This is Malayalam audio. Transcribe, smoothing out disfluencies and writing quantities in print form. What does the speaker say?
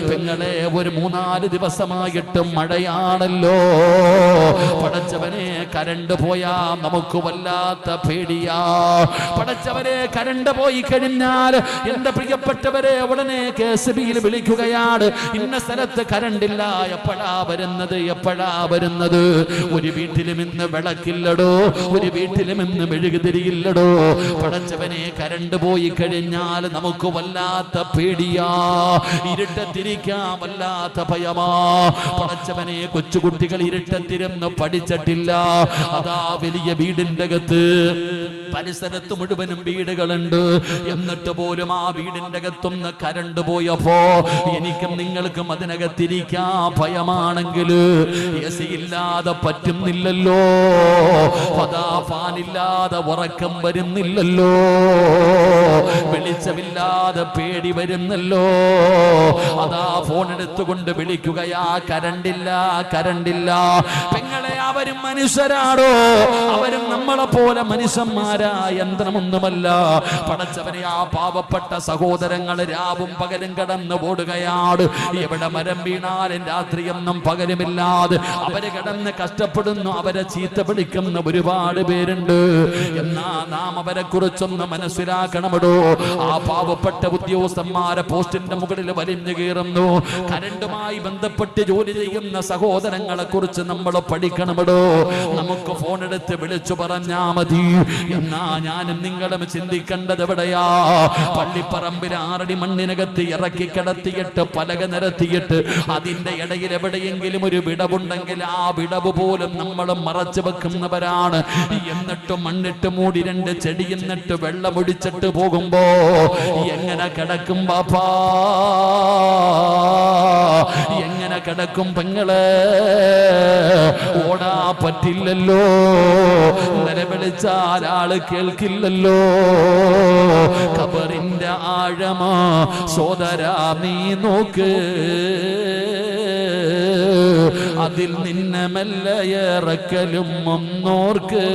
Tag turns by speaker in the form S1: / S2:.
S1: പെങ്ങളെ ഒരു 3-4 ദിവസമായിട്ട് മഴയാണല്ലോ. പടച്ചവനെ കരണ്ട് പോയാ നമുക്ക് വല്ലാത്ത പേടിയാ. പടച്ചവനെ കരണ്ട് പോയി കഴിഞ്ഞാൽ എന്റെ പ്രിയപ്പെട്ടവരെ ഉടനെ KSBയിൽ വിളിക്കുകയാണ്, ഇന്ന സ്ഥലത്ത് കരണ്ടില്ല. എപ്പോഴാ വരുന്നത്? ഒരു വീട്ടിലും ഇന്ന് വിളക്കില്ലടോ, ഒരു വീട്ടിലും ഇന്ന് മെഴുകുതിരിയില്ലടോ. പടച്ചവനെ കരണ്ട് പോയി കഴിഞ്ഞാൽ നമുക്ക് വല്ലാത്ത പേടിയാ, ഇരുട്ടത്തിരിക്കാൻ വല്ലാത്ത ഭയമാ. പടച്ചവനെ കൊച്ചുകുട്ടികൾ ഇരുട്ടത്തിരുന്ന് പഠിച്ചിട്ടില്ല. അതാ വലിയ വീടിന്റെ അകത്ത് പരിസരത്ത് മുഴുവനും വീടുകളുണ്ട്, എന്നിട്ട് പോലും ആ വീടിന്റെ അകത്തൊന്ന് കരണ്ട് പോയപ്പോ എനിക്കും നിങ്ങൾക്കും അതിനകത്തിരിക്കാൻ ഭയമാണെങ്കിൽ AC ഇല്ലാതെ പറ്റുന്നില്ലല്ലോ, അതാ ഫാനില്ലാതെ ഉറക്കം വരുന്നില്ലല്ലോ, വെളിച്ചമില്ലാതെ പേടി വരുന്നല്ലോ. അതാ ഫോൺ എടുത്തുകൊണ്ട് വിളിക്കുകയാ, കരണ്ടില്ല. പെങ്ങളെ അവരും മനുഷ്യരാണോ? അവരും നമ്മളെ പോലെ മനുഷ്യന്മാരാ, യന്ത്രമൊന്നുമല്ല. പടച്ചവനെ ആ പാവപ്പെട്ട സഹോദരങ്ങൾ രാവും പകലും കടന്ന് ഓടുകയാണ്. എവിടെ മരം വീണാലും രാത്രിയൊന്നും പകലുമില്ലാതെ അവര് കിടന്ന് കഷ്ടപ്പെടുന്നു, അവരെ ചീത്ത വിളിക്കുന്ന ഒരുപാട് പേരുണ്ട്. എന്നാ നാം അവരെ കുറിച്ചൊന്ന് മനസ്സിലാക്കണമടോ. ആ പാവപ്പെട്ട ഉദ്യോഗസ്ഥന്മാരെ പോസ്റ്റിന്റെ മുകളിൽ വലിഞ്ഞു കയറുന്നു. കരണ്ടുമായി ബന്ധപ്പെട്ട് ജോലി ചെയ്യുന്ന സഹോദരങ്ങളെ കുറിച്ച് നമ്മൾ പഠിക്കണമടോ. നമുക്ക് ഫോൺ എടുത്ത് വിളിച്ചു പറഞ്ഞാ മതി. എന്നാ ഞാനും നിങ്ങളും ചിന്തിക്കേണ്ടത് എവിടെയാ? പള്ളിപ്പറമ്പിൽ 6 അടി മണ്ണിനകത്ത് ഇറക്കി കിടത്തിയിട്ട് പലക നിരത്തിയിട്ട് അതിന്റെ ഇടയിൽ എവിടെയെങ്കിലും ഒരു വിടവുണ്ടെങ്കിൽ ആ വിടവ് പോലും നമ്മൾ മറച്ചു വെക്കുന്നവരാണ്. എന്നിട്ട് മണ്ണിട്ട് മൂടി 2 ചെടി എന്നിട്ട് വെള്ളമൊടിച്ചിട്ട് പോകുമ്പോ എങ്ങനെ കിടക്കും ബാപ്പാ? എങ്ങനെ കിടക്കും പെങ്ങളെ? ഓടാ പറ്റില്ലല്ലോ, നിലവിളിച്ചാൽ ആള് കേൾക്കില്ലല്ലോ. ഖബറിന്റെ ആഴമാ സോദരാ നീ നോക്ക്, അതിൽ നിന്നെ മെല്ലെ ഇറക്കലും ഒന്നോർക്ക്.